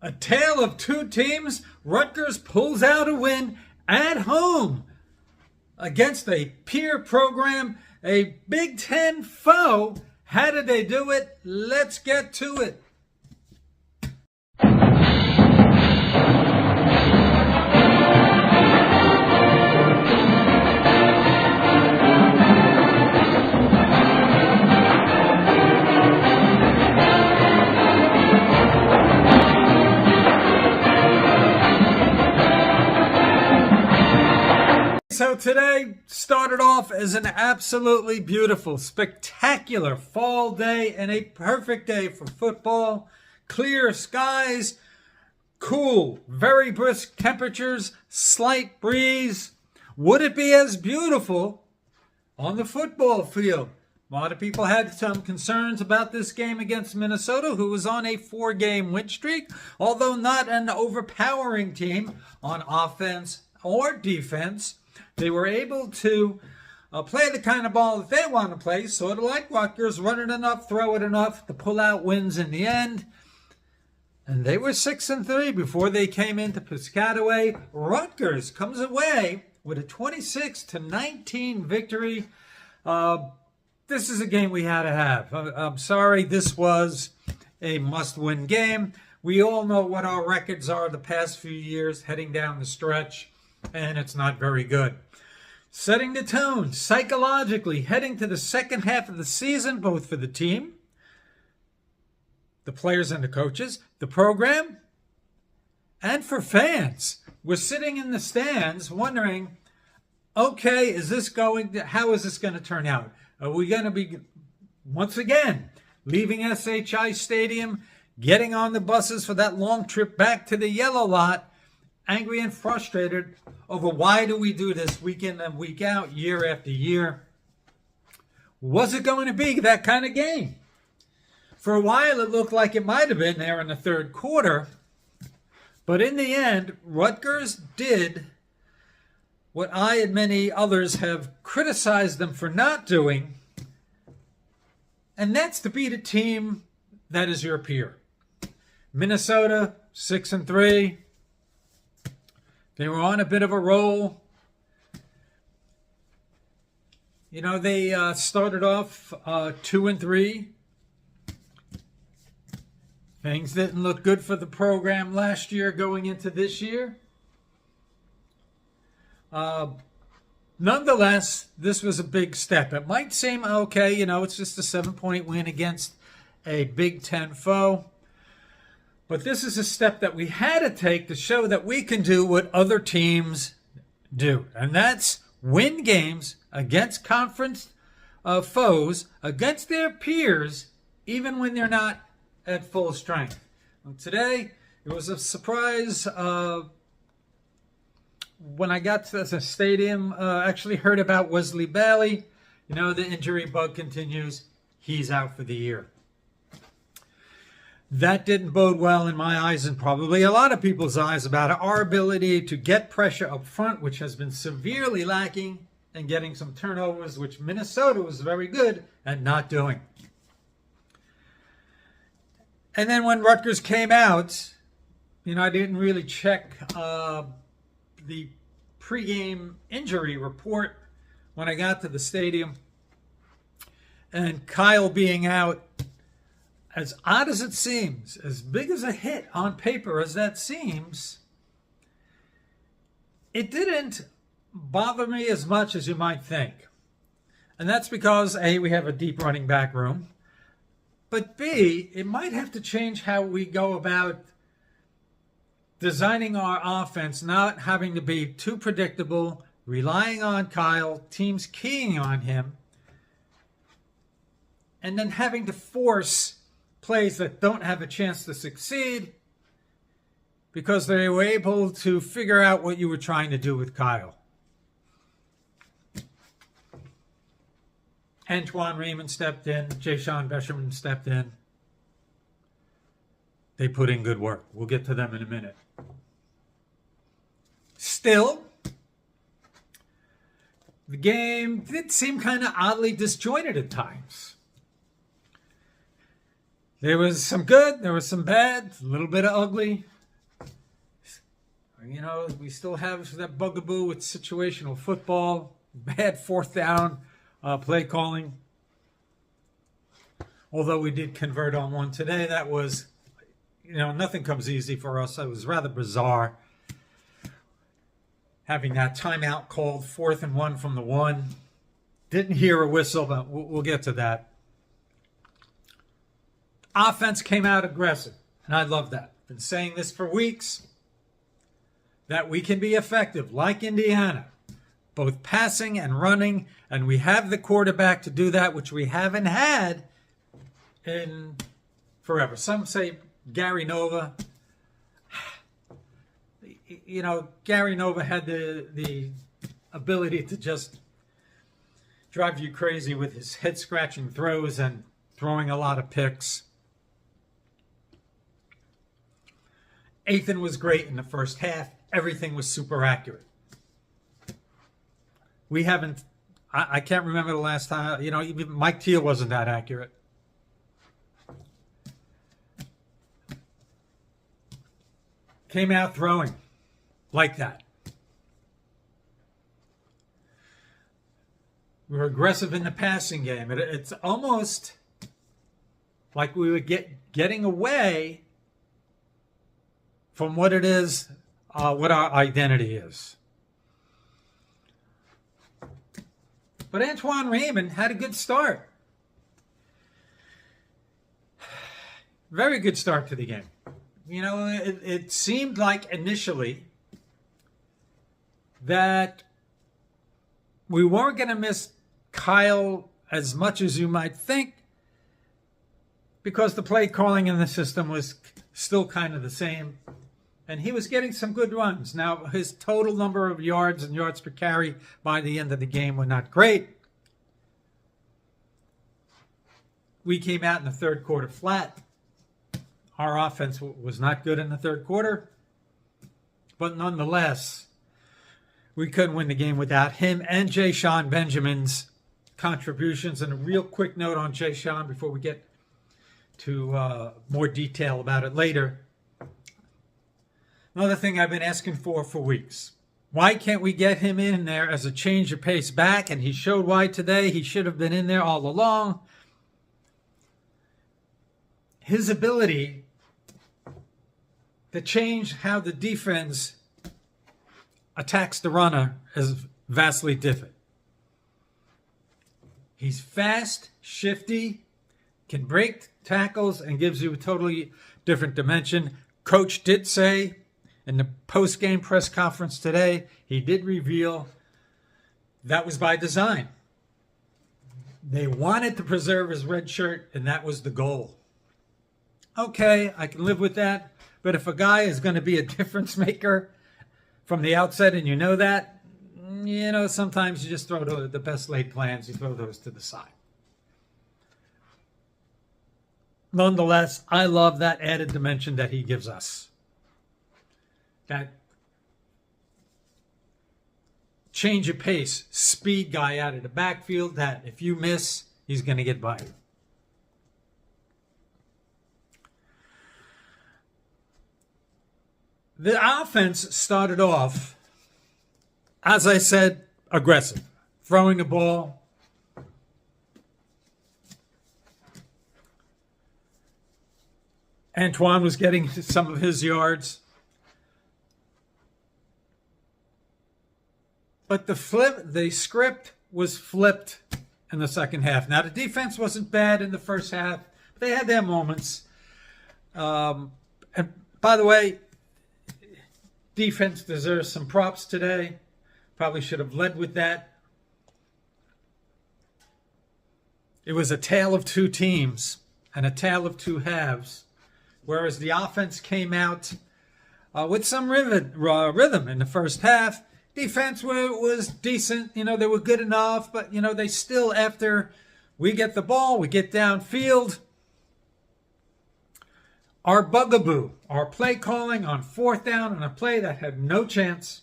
A tale of two teams. Rutgers pulls out a win at home against a peer program, a Big Ten foe. How did they do it? Let's get to it. So today started off as an absolutely beautiful, spectacular fall day and a perfect day for football. Clear skies, cool, very brisk temperatures, slight breeze. Would it be as beautiful on the football field? A lot of people had some concerns about this game against Minnesota, who was on a 4-game win streak, although not an overpowering team on offense or defense. They were able to play the kind of ball that they want to play, sort of like Rutgers, run it enough, throw it enough to pull out wins in the end. And they were 6-3 before they came into Piscataway. Rutgers comes away with a 26-19 victory. This is a game we had to have. I'm sorry, this was a must-win game. We all know what our records are the past few years heading down the stretch, and it's not very good. Setting the tone psychologically heading to the second half of the season, both for the team, the players and the coaches, the program, and for fans. We're sitting in the stands wondering, okay, how is this going to turn out? Are we going to be, once again, leaving SHI Stadium, getting on the buses for that long trip back to the yellow lot, angry and frustrated over why do we do this week in and week out, year after year? Was it going to be that kind of game? For a while, it looked like it might have been there in the third quarter. But in the end, Rutgers did what I and many others have criticized them for not doing, and that's to beat a team that is your peer. Minnesota, 6-3. They were on a bit of a roll. You know, they started off 2-3. Things didn't look good for the program last year going into this year. Nonetheless, this was a big step. It might seem okay, it's just a 7-point win against a Big Ten foe. But this is a step that we had to take to show that we can do what other teams do. And that's win games against conference foes, against their peers, even when they're not at full strength. And today, it was a surprise when I got to the stadium, actually heard about Wesley Bailey. The injury bug continues. He's out for the year. That didn't bode well in my eyes and probably a lot of people's eyes about our ability to get pressure up front, which has been severely lacking, and getting some turnovers, which Minnesota was very good at not doing. And then when Rutgers came out, I didn't really check the pregame injury report when I got to the stadium. And Kyle being out, as odd as it seems, as big as a hit on paper as that seems, it didn't bother me as much as you might think. And that's because, A, we have a deep running back room, but B, it might have to change how we go about designing our offense, not having to be too predictable, relying on Kyle, teams keying on him, and then having to force plays that don't have a chance to succeed because they were able to figure out what you were trying to do with Kyle. Antoine Raymond stepped in. Jay-Sean Besherman stepped in. They put in good work. We'll get to them in a minute. Still, the game did seem kind of oddly disjointed at times. There was some good, there was some bad, a little bit of ugly. You know, we still have that bugaboo with situational football, bad fourth down play calling. Although we did convert on one today, that was, nothing comes easy for us. It was rather bizarre having that timeout called, 4th and 1 from the 1. Didn't hear a whistle, but we'll get to that. Offense came out aggressive, and I love that. Been saying this for weeks, that we can be effective, like Indiana, both passing and running, and we have the quarterback to do that, which we haven't had in forever. Some say Gary Nova. Gary Nova had the ability to just drive you crazy with his head-scratching throws and throwing a lot of picks. Ethan was great in the first half. Everything was super accurate. We haven't, I can't remember the last time, even Mike Teal wasn't that accurate. Came out throwing like that. We were aggressive in the passing game. It's almost like we were getting away from what it is, what our identity is. But Antoine Raymond had a good start. Very good start to the game. It seemed like initially that we weren't going to miss Kyle as much as you might think, because the play calling in the system was still kind of the same. And he was getting some good runs. Now, his total number of yards and yards per carry by the end of the game were not great. We came out in the third quarter flat. Our offense was not good in the third quarter. But nonetheless, we couldn't win the game without him and Jay Sean Benjamin's contributions. And a real quick note on Jay Sean before we get to more detail about it later. Another thing I've been asking for weeks. Why can't we get him in there as a change of pace back? And he showed why today. He should have been in there all along. His ability to change how the defense attacks the runner is vastly different. He's fast, shifty, can break tackles, and gives you a totally different dimension. Coach did say in the post-game press conference today, he did reveal that was by design. They wanted to preserve his red shirt, and that was the goal. Okay, I can live with that. But if a guy is going to be a difference maker from the outset, and you know that, sometimes you just throw the best laid plans, you throw those to the side. Nonetheless, I love that added dimension that he gives us. That change of pace, speed guy out of the backfield that if you miss, he's going to get by you. The offense started off, as I said, aggressive. Throwing the ball. Antoine was getting some of his yards. But the script was flipped in the second half. Now, the defense wasn't bad in the first half. But they had their moments. And by the way, defense deserves some props today. Probably should have led with that. It was a tale of two teams and a tale of two halves. Whereas the offense came out with some rhythm in the first half. Defense was decent. They were good enough. But, they still, after we get the ball, we get downfield. Our bugaboo, our play calling on fourth down on a play that had no chance.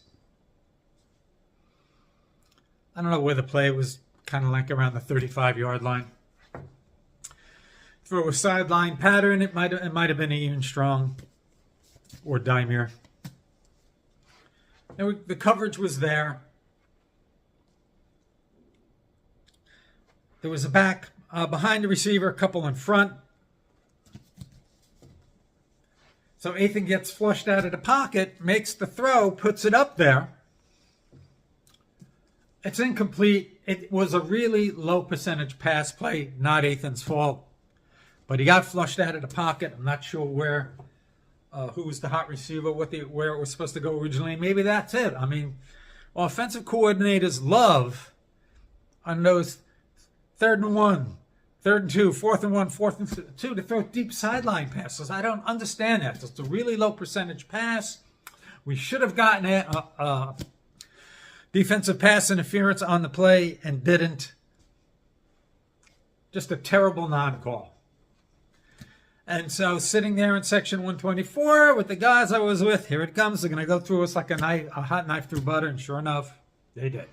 I don't know where the play was, kind of like around the 35-yard line. through a sideline pattern. It might have been Ian Strong or Daimir. And the coverage was there. There was a back behind the receiver, a couple in front. So Ethan gets flushed out of the pocket, makes the throw, puts it up there. It's incomplete. It was a really low percentage pass play, not Ethan's fault. But he got flushed out of the pocket. I'm not sure who was the hot receiver, where it was supposed to go originally. Maybe that's it. I mean, offensive coordinators love on those 3rd and 1, 3rd and 2, 4th and 1, 4th and 2 to throw deep sideline passes. I don't understand that. It's a really low percentage pass. We should have gotten a defensive pass interference on the play and didn't. Just a terrible non-call. And so sitting there in section 124 with the guys I was with, here it comes. They're going to go through us like a hot knife through butter, and sure enough, they did.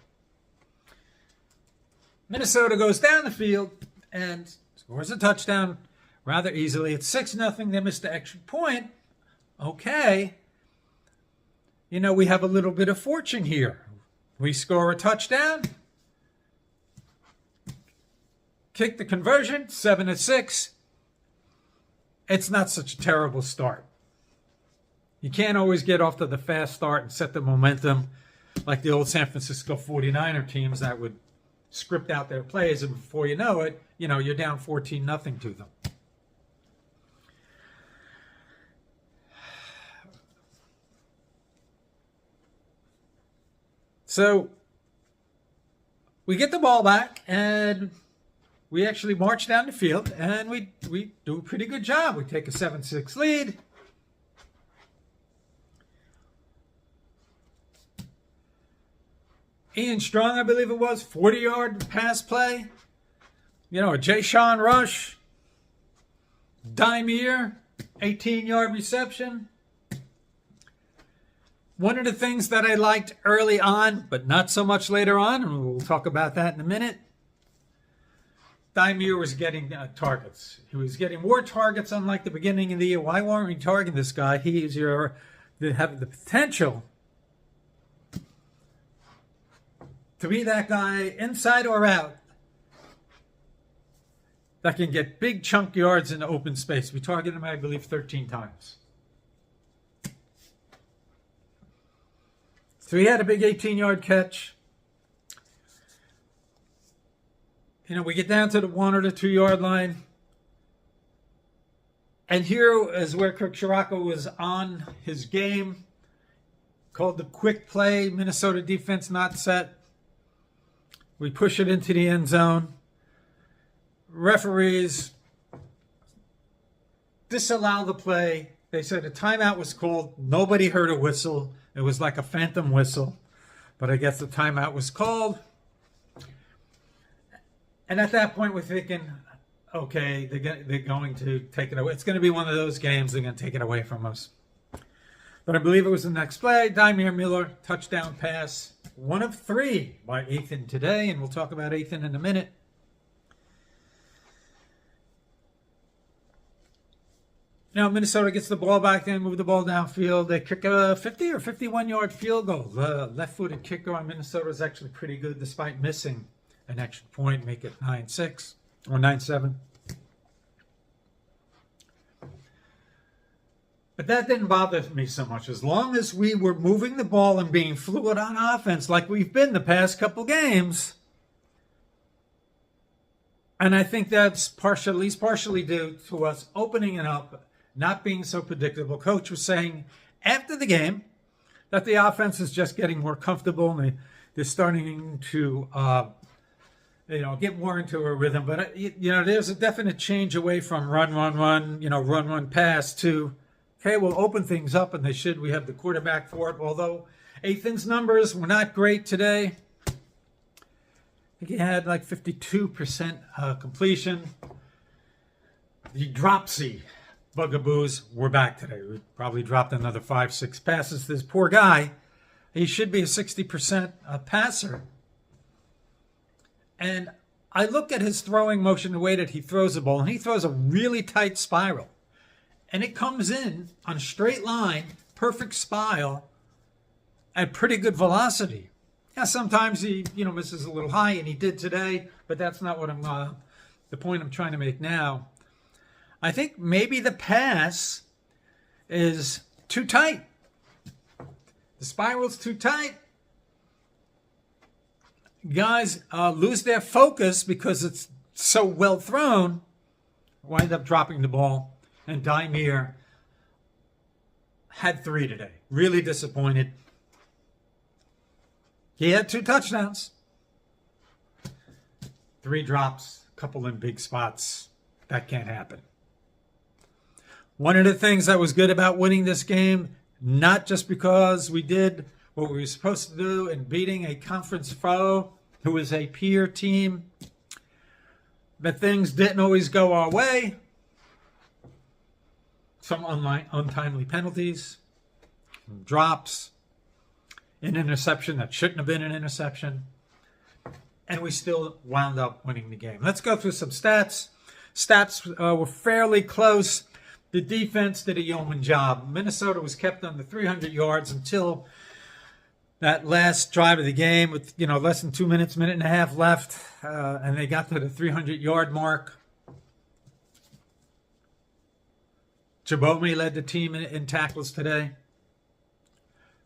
Minnesota goes down the field and scores a touchdown rather easily. It's 6-0. They missed the extra point. Okay. You know, we have a little bit of fortune here. We score a touchdown. Kick the conversion, 7-6. It's not such a terrible start. You can't always get off to the fast start and set the momentum like the old San Francisco 49er teams that would script out their plays, and before you know it, you're down 14-0 to them. So we get the ball back, and we actually march down the field, and we do a pretty good job. We take a 7-6 lead. Ian Strong, I believe it was, 40-yard pass play. A Jay Sean rush. Daimir, 18-yard reception. One of the things that I liked early on, but not so much later on, and we'll talk about that in a minute, Daimir was getting targets. He was getting more targets, unlike the beginning of the year. Why weren't we targeting this guy? He's have the potential to be that guy, inside or out, that can get big chunk yards in the open space. We targeted him, I believe, 13 times. So he had a big 18-yard catch. We get down to the 1 or the 2 yard line. And here is where Kirk Ciarrocca was on his game. Called the quick play. Minnesota defense not set. We push it into the end zone. Referees disallow the play. They said a timeout was called. Nobody heard a whistle. It was like a phantom whistle. But I guess the timeout was called. And at that point, we're thinking, okay, they're going to take it away. It's going to be one of those games. They're going to take it away from us. But I believe it was the next play. Daimir Miller, touchdown pass. 1 of 3 by Ethan today. And we'll talk about Ethan in a minute. Now, Minnesota gets the ball back, they move the ball downfield. They kick a 50 or 51-yard field goal. The left-footed kicker on Minnesota is actually pretty good despite missing an extra point, make it 9-6 or 9-7. But that didn't bother me so much. As long as we were moving the ball and being fluid on offense like we've been the past couple games, and I think that's at least partially due to us opening it up, not being so predictable. Coach was saying after the game that the offense is just getting more comfortable and they're starting to get more into a rhythm. But, there's a definite change away from run, pass to, okay, we'll open things up, and we have the quarterback for it. Although Ethan's numbers were not great today. I think he had like 52% completion. The dropsy bugaboos were back today. We probably dropped another 5-6 passes. This poor guy, he should be a 60% passer. And I look at his throwing motion, the way that he throws the ball, and he throws a really tight spiral. And it comes in on a straight line, perfect spiral, at pretty good velocity. Yeah, sometimes he, misses a little high, and he did today, but that's not what the point I'm trying to make now. I think maybe the pass is too tight. The spiral's too tight. Guys lose their focus because it's so well thrown, wind up dropping the ball, and Daimir had 3 today. Really disappointed. He had 2 touchdowns. 3 drops, a couple in big spots. That can't happen. One of the things that was good about winning this game, not just because we did what we were supposed to do in beating a conference foe who was a peer team, but things didn't always go our way. Some untimely penalties, drops, an interception that shouldn't have been an interception, and we still wound up winning the game. Let's go through some stats. Stats were fairly close. The defense did a yeoman job. Minnesota was kept under 300 yards until that last drive of the game with, less than 2 minutes, minute and a half left, and they got to the 300-yard mark. Chibome led the team in tackles today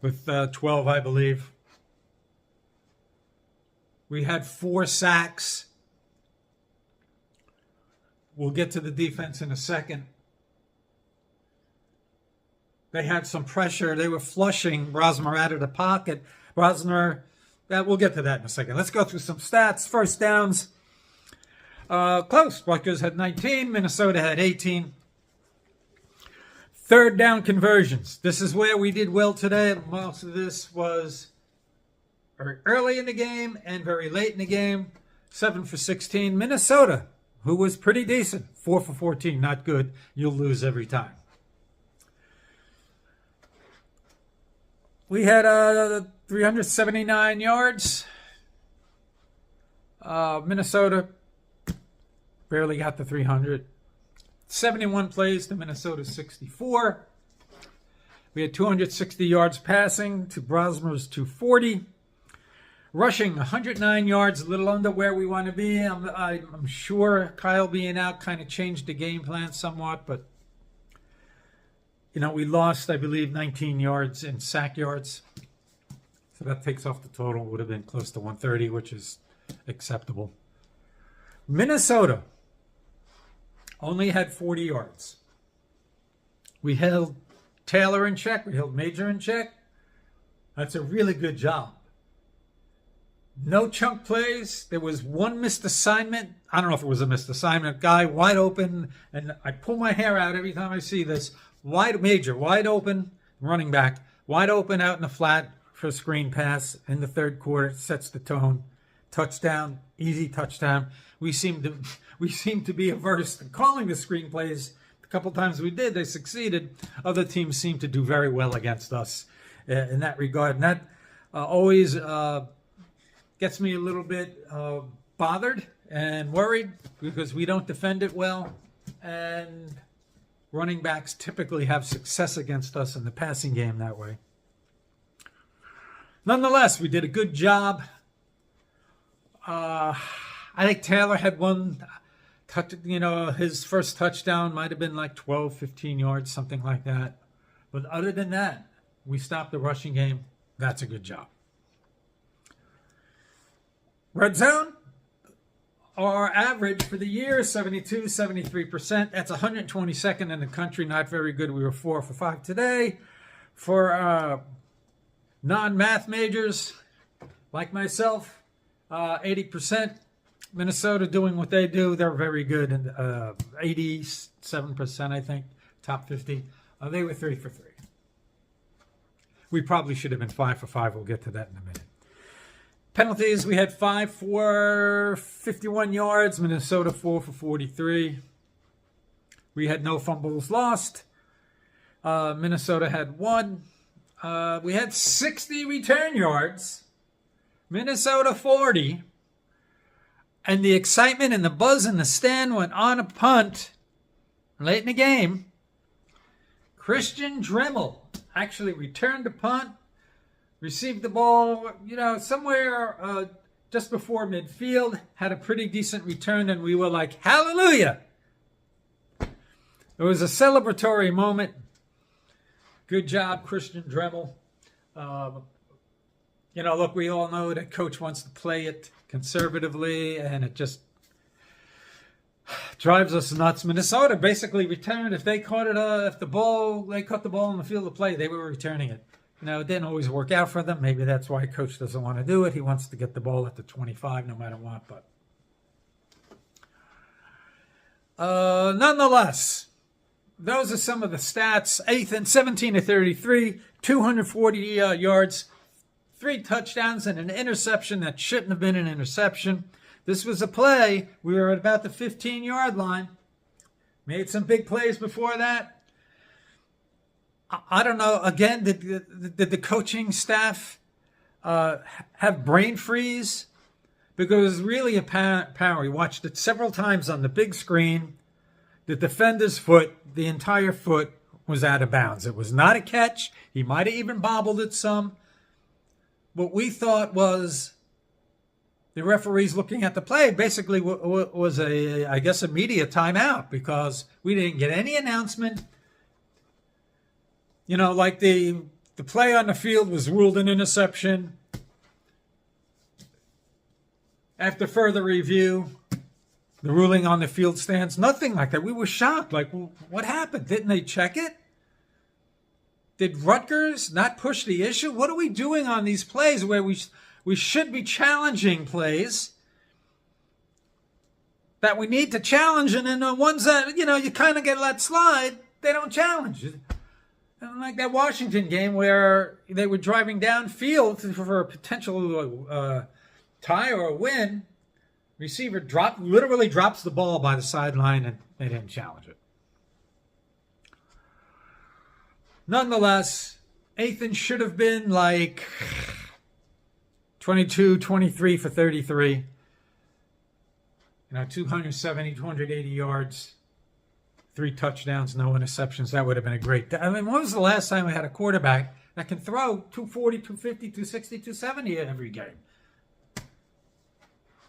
with 12, I believe. We had 4 sacks. We'll get to the defense in a second. They had some pressure. They were flushing Brosmer out of the pocket. Brosmer, we'll get to that in a second. Let's go through some stats. First downs, close. Rutgers had 19. Minnesota had 18. Third down conversions. This is where we did well today. Most of this was very early in the game and very late in the game. 7 for 16. Minnesota, who was pretty decent. 4 for 14. Not good. You'll lose every time. We had 379 yards. Minnesota barely got to 300. 71 plays to Minnesota's 64. We had 260 yards passing to Brosmer's 240. Rushing 109 yards, a little under where we want to be. I'm sure Kyle being out kind of changed the game plan somewhat, but we lost, I believe, 19 yards in sack yards. So that takes off the total. Would have been close to 130, which is acceptable. Minnesota only had 40 yards. We held Taylor in check. We held Major in check. That's a really good job. No chunk plays. There was one missed assignment. I don't know if it was a missed assignment. Guy wide open, and I pull my hair out every time I see this. Major, wide open, running back, wide open out in the flat for a screen pass in the third quarter. Sets the tone. Touchdown, easy touchdown. We seem to be averse to calling the screen plays. A couple times we did, they succeeded. Other teams seem to do very well against us in that regard. And that always gets me a little bit bothered and worried because we don't defend it well. And running backs typically have success against us in the passing game that way. Nonetheless, we did a good job. I think Taylor had one touch, his first touchdown might have been like 12, 15 yards, something like that. But other than that, we stopped the rushing game. That's a good job. Red zone, our average for the year, 72, 73%. That's 122nd in the country. Not very good. We were 4 for 5 today. For non-math majors like myself, 80%. Minnesota doing what they do. They're very good. And 87%, I think, top 50. They were 3 for 3. We probably should have been 5 for 5. We'll get to that in a minute. Penalties, we had 5 for 51 yards. Minnesota 4 for 43. We had no fumbles lost. Minnesota had 1. We had 60 return yards. Minnesota 40. And the excitement and the buzz in the stand went on a punt late in the game. Christian Dremel actually returned the punt, received the ball, somewhere just before midfield, had a pretty decent return, and we were like, hallelujah! It was a celebratory moment. Good job, Christian Dremel. Look, we all know that coach wants to play it conservatively, and it just drives us nuts. Minnesota basically returned. If they caught it, they caught the ball in the field of play, they were returning it. It didn't always work out for them. Maybe that's why coach doesn't want to do it. He wants to get the ball at the 25 no matter what. But nonetheless, those are some of the stats. Ethan, 17 of 33, 240 yards, 3 touchdowns, and an interception that shouldn't have been an interception. This was a play. We were at about the 15-yard line. Made some big plays before that. I don't know. Again, did the coaching staff have brain freeze? Because it was really apparent. We watched it several times on the big screen. The defender's foot, the entire foot, was out of bounds. It was not a catch. He might have even bobbled it some. What we thought was the referees looking at the play basically was a media timeout, because we didn't get any announcement. Like the play on the field was ruled an interception. After further review, the ruling on the field stands. Nothing like that. We were shocked. Like, what happened? Didn't they check it? Did Rutgers not push the issue? What are we doing on these plays where we should be challenging plays that we need to challenge, and then the ones that, you kind of get let slide, they don't challenge. And like that Washington game where they were driving downfield for a potential tie or a win, receiver literally drops the ball by the sideline, and they didn't challenge it. Nonetheless, Ethan should have been like 22, 23 for 33. 270, 280 yards, 3 touchdowns, no interceptions. That would have been a great day. When was the last time we had a quarterback that can throw 240, 250, 260, 270 every game?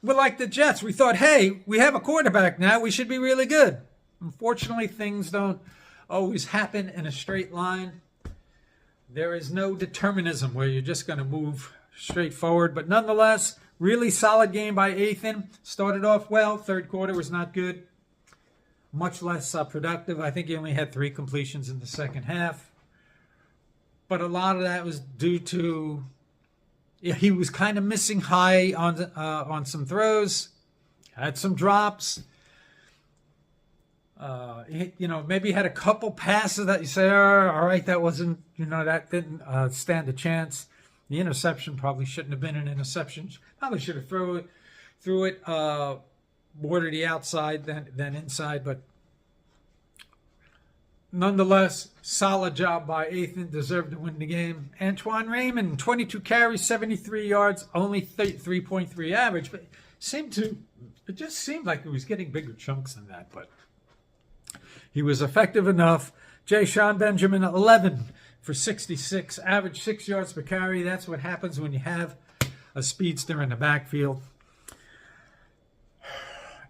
We're like the Jets. We thought, hey, we have a quarterback now. We should be really good. Unfortunately, things don't always happen in a straight line. There is no determinism where you're just going to move straight forward. But nonetheless, really solid game by Ethan. Started off well. Third quarter was not good. Much less productive. I think he only had 3 completions in the second half. But a lot of that was due to he was kind of missing high on some throws. Had some drops. Maybe had a couple passes that you say, all right, that wasn't, that didn't stand a chance. The interception probably shouldn't have been an interception. Probably should have threw it more to the outside than inside. But nonetheless, solid job by Ethan. Deserved to win the game. Antoine Raymond, 22 carries, 73 yards, only 3.3 average. But it just seemed like he was getting bigger chunks than that. But he was effective enough. Sean Benjamin, 11 for 66, average 6 yards per carry. That's what happens when you have a speedster in the backfield.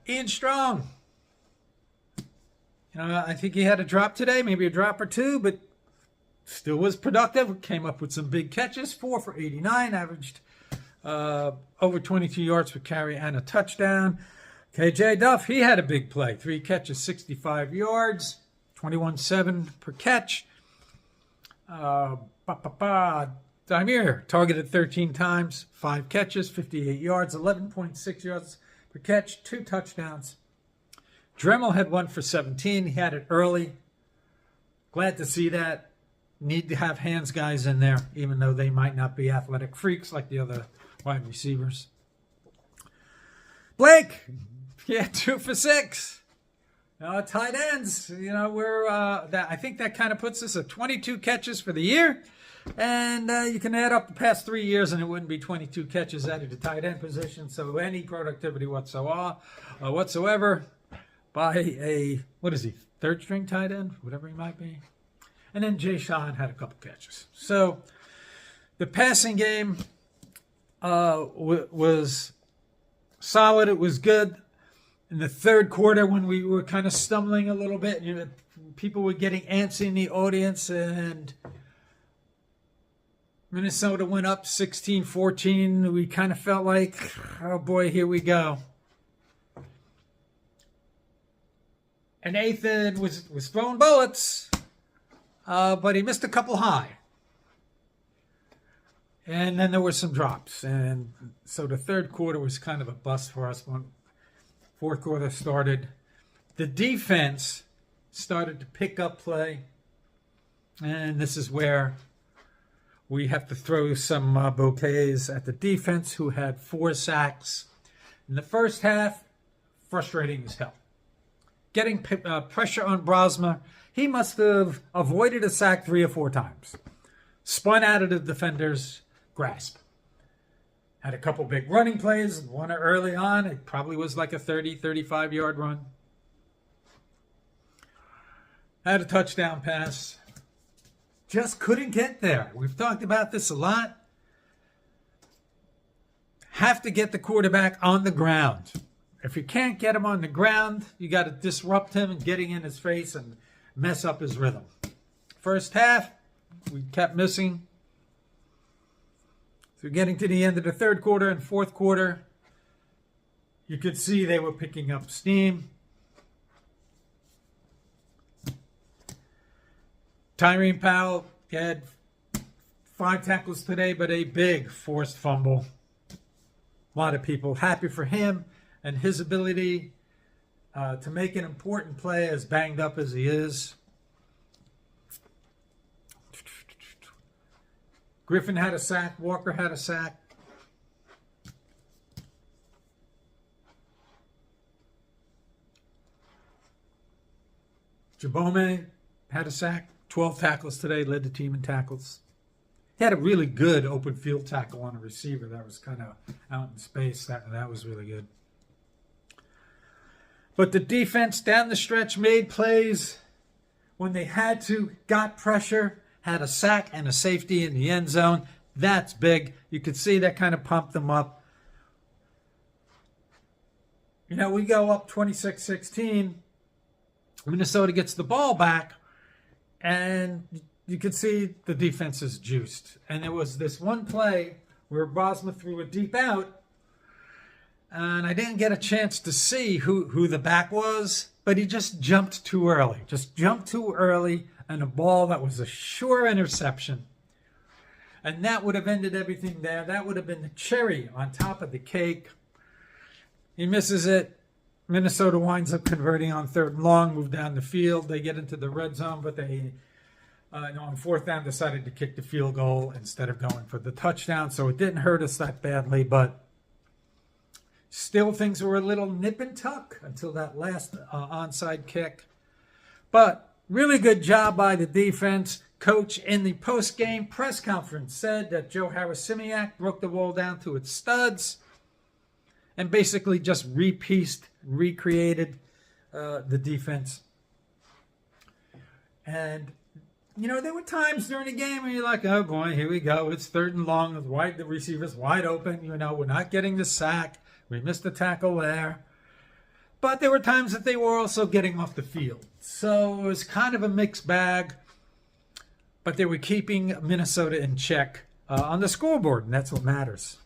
Ian Strong. I think he had a drop today, maybe a drop or 2, but still was productive. Came up with some big catches, 4 for 89, averaged over 22 yards per carry and a touchdown. KJ Duff, he had a big play. 3 catches, 65 yards, 21.7 per catch. Daimir targeted 13 times, 5 catches, 58 yards, 11.6 yards per catch, 2 touchdowns. Dremel had 1 for 17. He had it early. Glad to see that. Need to have hands guys in there, even though they might not be athletic freaks like the other wide receivers. Blake, he had 2 for 6. Tight ends, we're I think that kind of puts us at 22 catches for the year, and you can add up the past 3 years, and it wouldn't be 22 catches out of the tight end position. So any productivity whatsoever by a third string tight end, whatever he might be, and then Jay Sean had a couple catches. So the passing game was solid. It was good. In the third quarter, when we were kind of stumbling a little bit, people were getting antsy in the audience, and Minnesota went up 16-14. We kind of felt like, oh boy, here we go. And Nathan was throwing bullets, but he missed a couple high. And then there were some drops. And so the third quarter was kind of a bust for us. When fourth quarter started, the defense started to pick up play. And this is where we have to throw some bouquets at the defense, who had 4 sacks. In the first half, frustrating as hell. Getting pressure on Brosma. He must have avoided a sack 3 or 4 times. Spun out of the defender's grasp. Had a couple big running plays. One early on. It probably was like a 30, 35-yard run. Had a touchdown pass. Just couldn't get there. We've talked about this a lot. Have to get the quarterback on the ground. If you can't get him on the ground, you got to disrupt him and getting in his face and mess up his rhythm. First half, we kept missing. So getting to the end of the third quarter and fourth quarter, you could see they were picking up steam. Tyreen Powell had 5 tackles today, but a big forced fumble. A lot of people happy for him and his ability to make an important play, as banged up as he is. Griffin had a sack. Walker had a sack. Jabome had a sack. 12 tackles today, led the team in tackles. He had a really good open field tackle on a receiver that was kind of out in space. That was really good. But the defense down the stretch made plays when they had to, got pressure, had a sack and a safety in the end zone. That's big. You could see that kind of pumped them up. We go up 26-16. Minnesota gets the ball back, and you could see the defense is juiced. And there was this one play where Brosma threw a deep out, and I didn't get a chance to see who the back was, but he just jumped too early. And a ball that was a sure interception. And that would have ended everything there. That would have been the cherry on top of the cake. He misses it. Minnesota winds up converting on 3rd and long, move down the field. They get into the red zone, but they, on 4th down, decided to kick the field goal instead of going for the touchdown. So it didn't hurt us that badly, but still things were a little nip and tuck until that last onside kick. But really good job by the defense. Coach in the post-game press conference said that Joe Harris-Simiak broke the wall down to its studs and basically just repieced and recreated the defense. And, there were times during the game where you're like, oh boy, here we go. It's 3rd and long. The receiver's wide open. We're not getting the sack. We missed the tackle there. But there were times that they were also getting off the field. So it was kind of a mixed bag. But they were keeping Minnesota in check on the scoreboard, and that's what matters.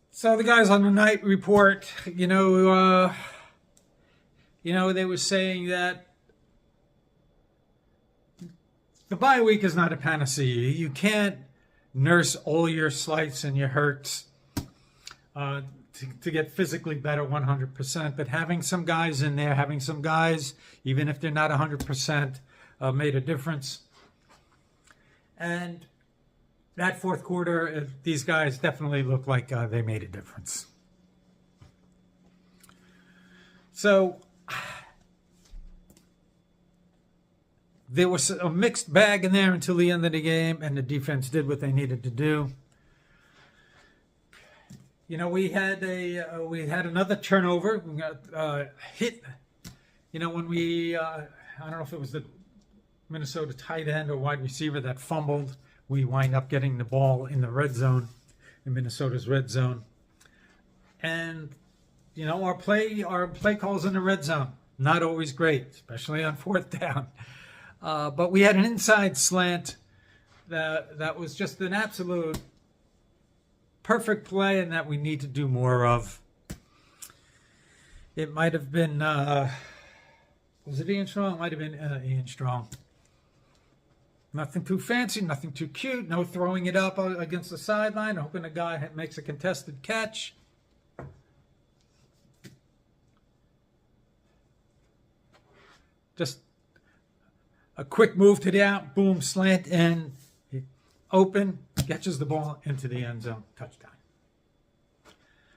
So the guys on the night report, they were saying that the bye week is not a panacea. You can't nurse all your slights and your hurts to get physically better 100%. But having some guys in there, even if they're not 100%, made a difference. And that fourth quarter, these guys definitely look like they made a difference. So there was a mixed bag in there until the end of the game, and the defense did what they needed to do. You know, we had another turnover. We got hit. You know, when I don't know if it was the Minnesota tight end or wide receiver that fumbled. We wind up getting the ball in the red zone, in Minnesota's red zone. And, you know, our play calls in the red zone, not always great, especially on fourth down. But we had an inside slant that was just an absolute perfect play, and that we need to do more of. It might have been, was it Ian Strong? It might have been Ian Strong. Nothing too fancy, nothing too cute, no throwing it up against the sideline, hoping a guy makes a contested catch. Just a quick move to the out, boom, slant, and open, catches the ball into the end zone, touchdown.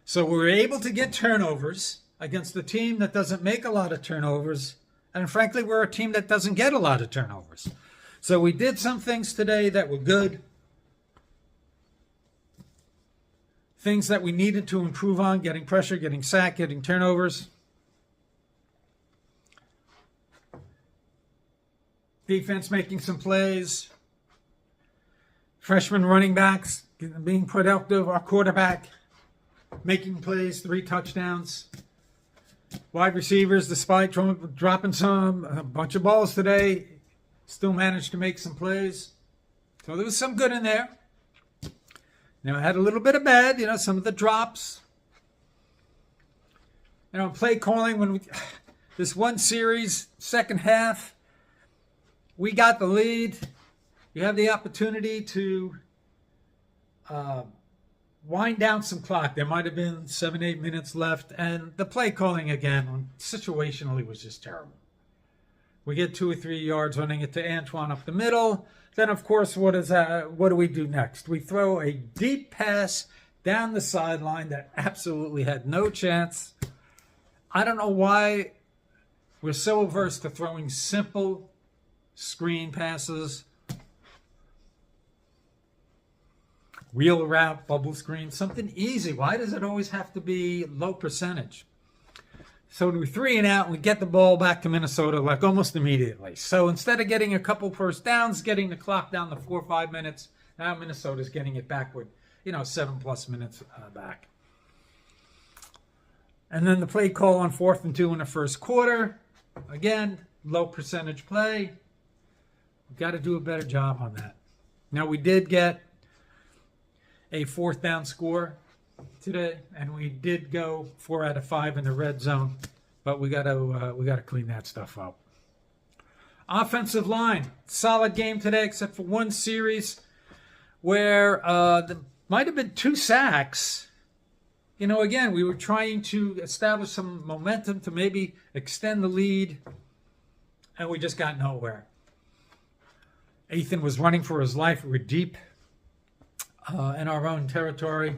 So we were able to get turnovers against a team that doesn't make a lot of turnovers, and frankly, we're a team that doesn't get a lot of turnovers. So we did some things today that were good. Things that we needed to improve on, getting pressure, getting sacked, getting turnovers. Defense making some plays. Freshman running backs being productive. Our quarterback making plays, 3 touchdowns. Wide receivers, despite dropping a bunch of balls today, still managed to make some plays. So there was some good in there. You know, I had a little bit of bad, you know, some of the drops. You know, play calling, this one series, second half, we got the lead. You have the opportunity to wind down some clock. There might have been 7-8 minutes left, and the play calling again, situationally, was just terrible. We get 2 or 3 yards running it to Antoine up the middle. Then, of course, what do we do next? We throw a deep pass down the sideline that absolutely had no chance. I don't know why we're so averse to throwing simple screen passes. Wheel route, bubble screen, something easy. Why does it always have to be low percentage? So we 3 and out, and we get the ball back to Minnesota like almost immediately. So instead of getting a couple first downs, getting the clock down to 4 or 5 minutes, now Minnesota's getting it back with, 7+ minutes back. And then the play call on 4th and 2 in the first quarter. Again, low percentage play. We've got to do a better job on that. Now, we did get a 4th down score today, and we did go 4 out of 5 in the red zone, but we got to clean that stuff up. Offensive line, solid game today, except for one series where there might have been 2 sacks. Again, we were trying to establish some momentum to maybe extend the lead, and we just got nowhere. Ethan was running for his life. We were deep in our own territory.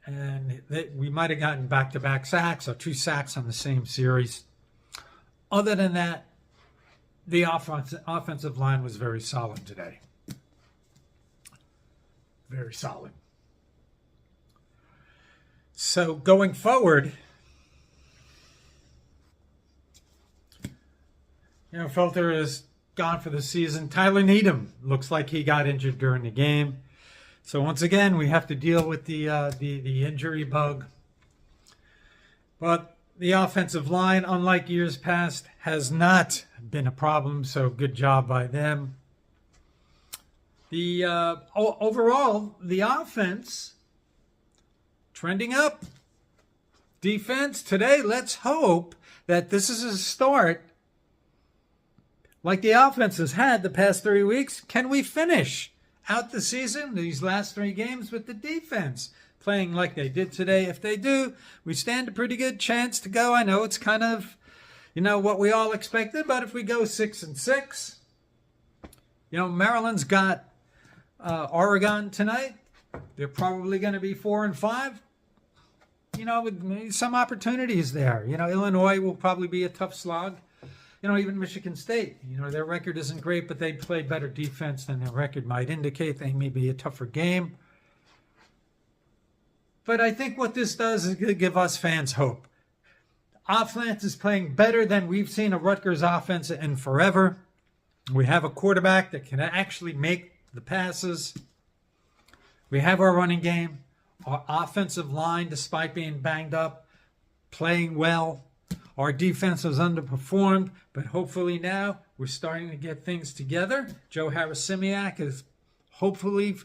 And we might have gotten back-to-back sacks or 2 sacks on the same series. Other than that, the offensive line was very solid today. Very solid. So going forward, Felter is gone for the season. Tyler Needham looks like he got injured during the game. So once again, we have to deal with the injury bug. But the offensive line, unlike years past, has not been a problem. So good job by them. Overall, the offense trending up. Defense today, let's hope that this is a start like the offense has had the past 3 weeks. Can we finish out the season, these last 3 games, with the defense playing like they did today? If they do, we stand a pretty good chance to go. I know it's kind of, what we all expected, but if we go 6-6, Maryland's got Oregon tonight. They're probably going to be 4-5. With some opportunities there. Illinois will probably be a tough slog. Even Michigan State, their record isn't great, but they play better defense than their record might indicate. They may be a tougher game. But I think what this does is give us fans hope. Offense is playing better than we've seen a Rutgers offense in forever. We have a quarterback that can actually make the passes. We have our running game. Our offensive line, despite being banged up, playing well. Our defense has underperformed, but hopefully now we're starting to get things together. Joe Harris-Simiak has hopefully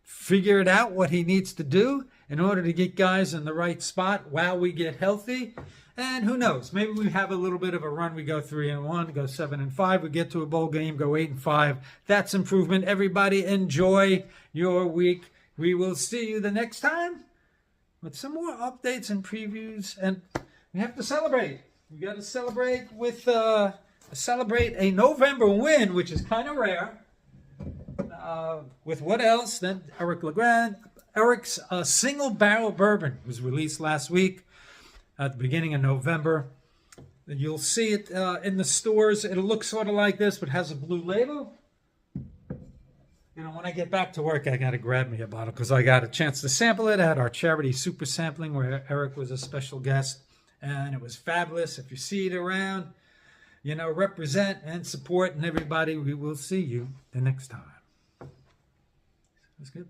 figured out what he needs to do in order to get guys in the right spot while we get healthy. And who knows, maybe we have a little bit of a run. We go 3-1, go 7-5, we get to a bowl game, go 8-5. That's improvement. Everybody enjoy your week. We will see you the next time with some more updates and previews. And we have to celebrate. We got to celebrate with celebrate a November win, which is kind of rare. With what else? Then Eric Legrand. Eric's single barrel bourbon was released last week at the beginning of November. You'll see it in the stores. It'll look sort of like this, but has a blue label. When I get back to work, I got to grab me a bottle because I got a chance to sample it at our charity super sampling where Eric was a special guest. And it was fabulous. If you see it around, represent and support. And everybody, we will see you the next time. That's good.